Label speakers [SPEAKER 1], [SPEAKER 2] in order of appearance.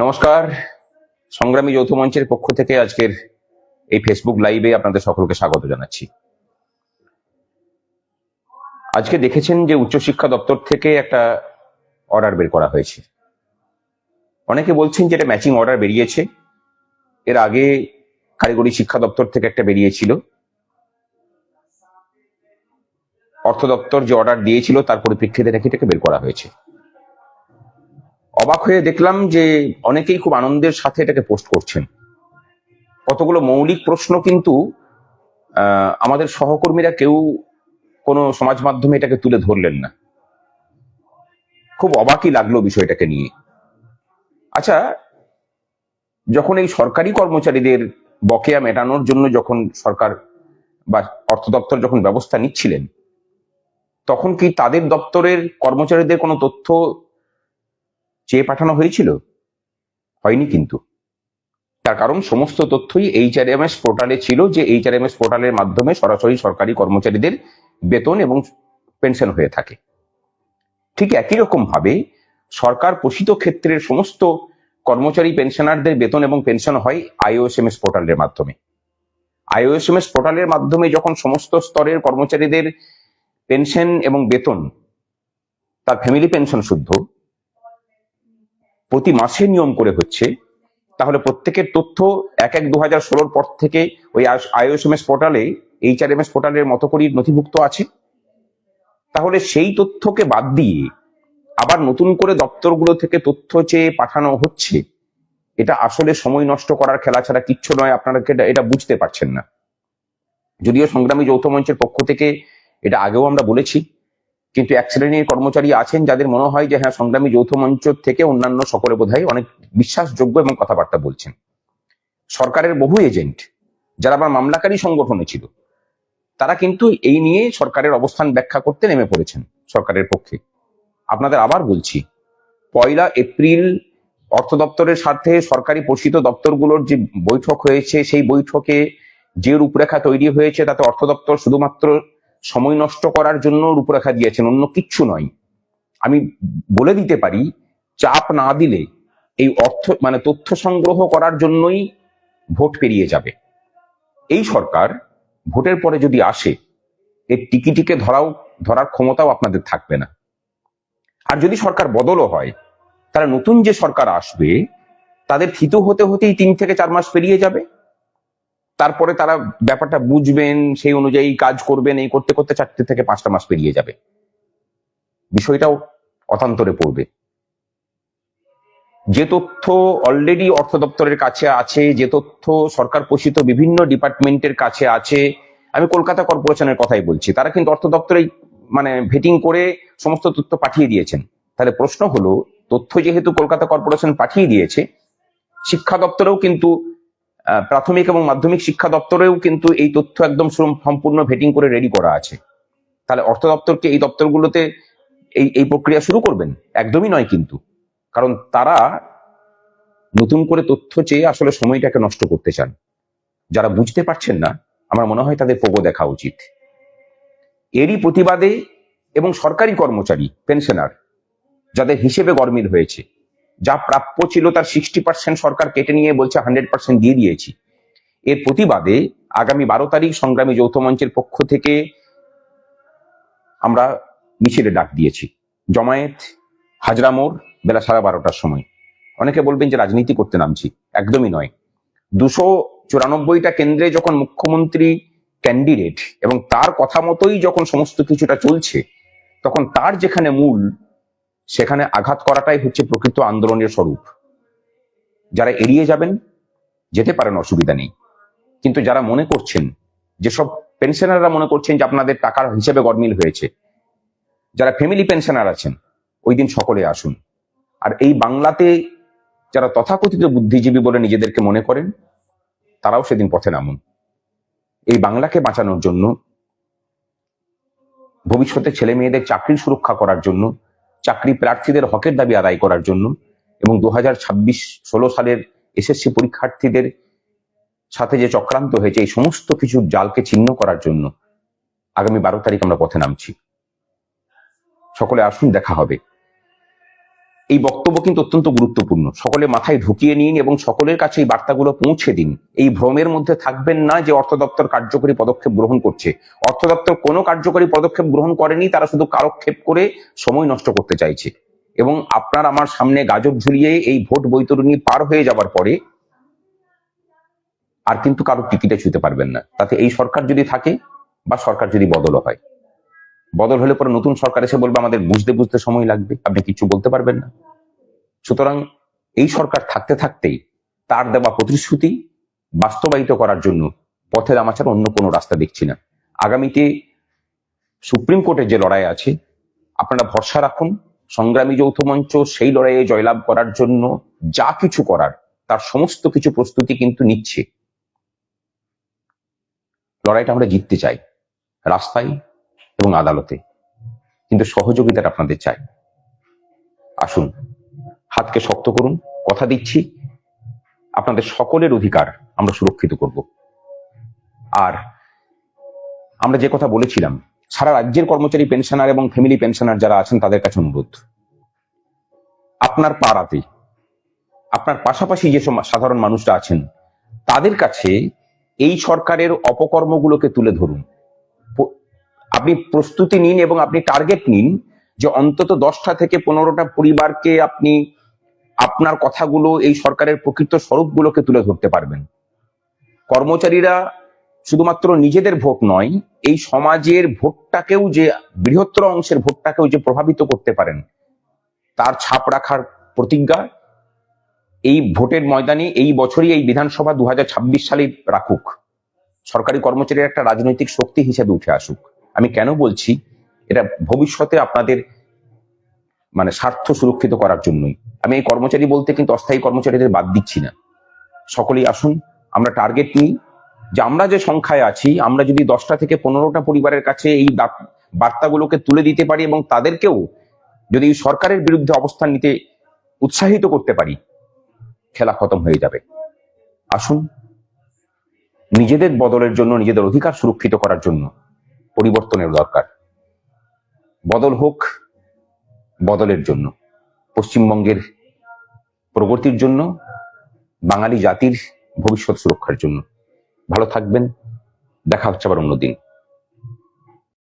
[SPEAKER 1] নমস্কার। সংগ্রামী যৌথ মঞ্চের পক্ষ থেকে আজকের এই ফেসবুক লাইভে আপনাদের সকলকে স্বাগত জানাচ্ছি। আজকে দেখেছেন যে উচ্চশিক্ষা দপ্তর থেকে একটা অর্ডার বের করা হয়েছে। অনেকে বলছেন যে এটা ম্যাচিং অর্ডার বেরিয়েছে, এর আগে কারিগরি শিক্ষা দপ্তর থেকে একটা বেরিয়েছিল, অর্থ দপ্তর যে অর্ডার দিয়েছিল তার পরিপ্রেক্ষিতে নাকি এটাকে বের করা হয়েছে। অবাক হয়ে দেখলাম যে অনেকেই খুব আনন্দের সাথে এটাকে পোস্ট করছেন। কতগুলো মৌলিক প্রশ্ন কিন্তু আমাদের সহকর্মীরা কেউ কোনো সমাজ মাধ্যমে এটাকে তুলে ধরলেন না। খুব অবাকই লাগলো বিষয়টাকে নিয়ে। আচ্ছা, যখন এই সরকারি কর্মচারীদের বকেয়া মেটানোর জন্য যখন সরকার বা অর্থ দপ্তর যখন ব্যবস্থা নিচ্ছিলেন, তখন কি তাদের দপ্তরের কর্মচারীদের কোনো তথ্য চেয়ে পাঠানো হয়েছিল? হয়নি কিন্তু। তার কারণ সমস্ত তথ্যই HRMS পোর্টালে ছিল, যে HRMS পোর্টালের মাধ্যমে সরাসরি সরকারি কর্মচারীদের বেতন এবং পেনশন হয়ে থাকে। ঠিক একই রকম ভাবে সরকার পোষিত ক্ষেত্রের সমস্ত কর্মচারী পেনশনারদের বেতন এবং পেনশন হয় IOSMS পোর্টালের মাধ্যমে। IOSMS পোর্টালের মাধ্যমে যখন সমস্ত স্তরের কর্মচারীদের পেনশন এবং বেতন, তার ফ্যামিলি পেনশন শুদ্ধ, প্রতি মাসে নিয়ম করে হচ্ছে, তাহলে প্রত্যেকের তথ্য 1/1/2016 পর থেকে ওই IOSMS পোর্টালে HRMS পোর্টালের মতো করেই নথিভুক্ত আছে। তাহলে সেই তথ্যকে বাদ দিয়ে আবার নতুন করে দপ্তরগুলো থেকে তথ্য চেয়ে পাঠানো হচ্ছে, এটা আসলে সময় নষ্ট করার খেলা ছাড়া কিচ্ছু নয়। আপনারা এটা বুঝতে পারছেন না। যদিও সংগ্রামী যৌথ মঞ্চের পক্ষ থেকে এটা আগেও আমরা বলেছি, কিন্তু এক শ্রেণীর কর্মচারী আছেন যাদের মনে হয় যে হ্যাঁ, সংগ্রামী যৌথ মঞ্চ থেকে অন্যান্য সকলে বোধহয় অনেক বিশ্বাসযোগ্য এবং কথাবার্তা বলছেন। সরকারের বহু এজেন্ট যারা আবার মামলাকারী সংগঠনে ছিল, তারা কিন্তু এই নিয়ে সরকারের অবস্থান ব্যাখ্যা করতে নেমে পড়েছেন সরকারের পক্ষে। আপনাদের আবার বলছি, 1 এপ্রিল অর্থ দপ্তরের সাথে সরকারি পোষিত দপ্তরগুলোর যে বৈঠক হয়েছে, সেই বৈঠকে যে রূপরেখা তৈরি হয়েছে তাতে অর্থ দপ্তর শুধুমাত্র সময় নষ্ট করার জন্য রূপরেখা দিয়েছেন, অন্য কিচ্ছু নয়। আমি বলে দিতে পারি, চাপ না দিলে এই তথ্য সংগ্রহ করার জন্যই ভোট পেরিয়ে যাবে। এই সরকার ভোটের পরে যদি আসে, এর টিকিটিকে ধরার ক্ষমতাও আপনাদের থাকবে না। আর যদি সরকার বদলও হয়, তারা নতুন যে সরকার আসবে তাদের থিতু হতে হতেই 3 থেকে 4 মাস পেরিয়ে যাবে। তারপরে তারা ব্যাপারটা বুঝবেন, সেই অনুযায়ী কাজ করবেন, এই করতে করতে 4 থেকে 5টা মাস পেরিয়ে যাবে। বিষয়টাও অতান্তরে পড়বে। যে তথ্য অলরেডি অর্থ দপ্তরের কাছে আছে, যে তথ্য সরকার পোষিত বিভিন্ন ডিপার্টমেন্টের কাছে আছে, আমি কলকাতা কর্পোরেশনের কথাই বলছি, তারা কিন্তু অর্থ দপ্তরে ভেটিং করে সমস্ত তথ্য পাঠিয়ে দিয়েছেন। তাহলে প্রশ্ন হলো, তথ্য যেহেতু কলকাতা কর্পোরেশন পাঠিয়ে দিয়েছে, শিক্ষা দপ্তরেও কিন্তু প্রাথমিক এবং মাধ্যমিক শিক্ষা দপ্তরেও কিন্তু এই তথ্য একদম সম্পূর্ণ ভেটিং করে রেডি করা আছে। তাহলে অর্থ দপ্তরকে এই দপ্তরগুলোতে এই প্রক্রিয়া শুরু করবেন? একদমই নয় কিন্তু। কারণ তারা নতুন করে তথ্য চেয়ে আসলে সময়টাকে নষ্ট করতে চান। যারা বুঝতে পারছেন না, আমার মনে হয় তাদের পোগো দেখা উচিত। এরই প্রতিবাদে এবং সরকারি কর্মচারী পেনশনার যাদের হিসেবে গরমিল হয়েছে, যা প্রাপ্য ছিল তার 60% সরকার কেটে নিয়ে বলছে 100% দিয়ে দিয়েছি, এর প্রতিবাদে আগামী 12 তারিখ সংগ্রামী যৌথ মঞ্চের পক্ষ থেকে আমরা মিছিলে ডাক দিয়েছি। জমায়েত হাজরা মোড়, বেলা 12:30টার সময়। অনেকে বলবেন যে রাজনীতি করতে নামছি, একদমই নয়। 294টা কেন্দ্রে যখন মুখ্যমন্ত্রী ক্যান্ডিডেট এবং তার কথা মতোই যখন সমস্ত কিছুটা চলছে, তখন তার যেখানে মূল, সেখানে আঘাত করাটাই হচ্ছে প্রকৃত আন্দোলনের স্বরূপ। যারা এড়িয়ে যাবেন, যেতে পারেন, অসুবিধা নেই। কিন্তু যারা মনে করছেন, যেসব পেনশনাররা মনে করছেন যে আপনাদের টাকার হিসেবে গরমিল হয়েছে, যারা ফ্যামিলি পেনশনার আছেন, ওই দিন সকলে আসুন। আর এই বাংলাতে যারা তথাকথিত বুদ্ধিজীবী বলে নিজেদেরকে মনে করেন, তারাও সেদিন পথে নামুন। এই বাংলাকে বাঁচানোর জন্য, ভবিষ্যতে ছেলে মেয়েদের চাকরির সুরক্ষা করার জন্য, চাকরি প্রার্থীদের হকের দাবি আদায় করার জন্য, এবং 2026-16 সালের SSC পরীক্ষার্থীদের সাথে যে চক্রান্ত হয়েছে, এই সমস্ত কিছুর জালকে ছিন্ন করার জন্য আগামী 12 তারিখ আমরা পথে নামছি। সকলে আসুন, দেখা হবে। এই বক্তব্য কিন্তু অত্যন্ত গুরুত্বপূর্ণ, সকলে মাথায় ঢুকিয়ে নিন এবং সকলের কাছে এই বার্তাগুলো পৌঁছে দিন। এই ভ্রমের মধ্যে থাকবেন না যে অর্থ দপ্তর কার্যকরী পদক্ষেপ গ্রহণ করছে। অর্থ দপ্তর কোনো কার্যকরী পদক্ষেপ গ্রহণ করেনি, তারা শুধু কারক্ষেপ করে সময় নষ্ট করতে চাইছে। এবং আপনার আমার সামনে গাজর ঝুলিয়ে এই ভোট বৈতরণী পার হয়ে যাবার পরে আর কিন্তু কারোর টিকিটে ছুঁতে পারবেন না। তাতে এই সরকার যদি থাকে বা সরকার যদি বদল হয়, বদল হলে পরে নতুন সরকার এসে বলবে আমাদের বুঝতে বুঝতে সময় লাগবে, আপনি কিছু বলতে পারবেন না। সুতরাং এই সরকার থাকতে থাকতেই তার দেওয়া প্রতিশ্রুতি বাস্তবায়িত করার জন্য পথে নামা ছাড়া অন্য কোনো রাস্তা দেখছি না। আগামীতে সুপ্রিম কোর্টের যে লড়াই আছে, আপনারা ভরসা রাখুন, সংগ্রামী যৌথ মঞ্চ সেই লড়াইয়ে জয়লাভ করার জন্য যা কিছু করার তার সমস্ত কিছু প্রস্তুতি কিন্তু নিচ্ছে। লড়াইটা আমরা জিততে চাই রাস্তায় এবং আদালতে, কিন্তু সহযোগিতাটা আপনাদের চাই। আসুন, হাতকে শক্ত করুন, কথা দিচ্ছি আপনাদের সকলের অধিকার আমরা সুরক্ষিত করব। আর আমরা যে কথা বলেছিলাম, সারা রাজ্যের কর্মচারী পেনশনার এবং ফ্যামিলি পেনশনার যারা আছেন তাদের কাছে অনুরোধ, আপনার পাড়াতে আপনার পাশাপাশি যে সাধারণ মানুষরা আছেন তাদের কাছে এই সরকারের অপকর্মগুলোকে তুলে ধরুন। আপনি প্রস্তুতি নিন এবং আপনি টার্গেট নিন যে অন্তত 10টা থেকে 15টা পরিবারকে আপনি আপনার কথাগুলো এই সরকারের প্রকৃত স্বরূপগুলোকে তুলে ধরতে পারবেন। কর্মচারীরা শুধুমাত্র নিজেদের ভোট নয়, এই সমাজের ভোটটাকেও, যে বৃহত্তর অংশের ভোটটাকেও যে প্রভাবিত করতে পারেন তার ছাপ রাখার প্রতিজ্ঞা এই ভোটের ময়দানে এই বছরই এই বিধানসভা 2026 সালে রাখুক। সরকারি কর্মচারীর একটা রাজনৈতিক শক্তি হিসেবে উঠে আসুক। আমি কেন বলছি, এটা ভবিষ্যতে আপনাদের স্বার্থ সুরক্ষিত করার জন্যই। আমি এই কর্মচারী বলতে কিন্তু অস্থায়ী কর্মচারীদের বাদ দিচ্ছি না। সকলেই আসুন, আমরা টার্গেট নিই যে আমরা যে সংখ্যায় আছি, আমরা যদি 10টা থেকে 15টা পরিবারের কাছে এই বার্তাগুলোকে তুলে দিতে পারি এবং তাদেরকেও যদি সরকারের বিরুদ্ধে অবস্থান নিতে উৎসাহিত করতে পারি, খেলা খতম হয়ে যাবে। আসুন, নিজেদের বদলের জন্য, নিজেদের অধিকার সুরক্ষিত করার জন্য পরিবর্তনের দরকার। বদল হোক বদলের জন্য, পশ্চিমবঙ্গের প্রগতির জন্য, বাঙালি জাতির ভবিষ্যৎ সুরক্ষার জন্য। ভালো থাকবেন, দেখা হচ্ছে আবার অন্যদিন।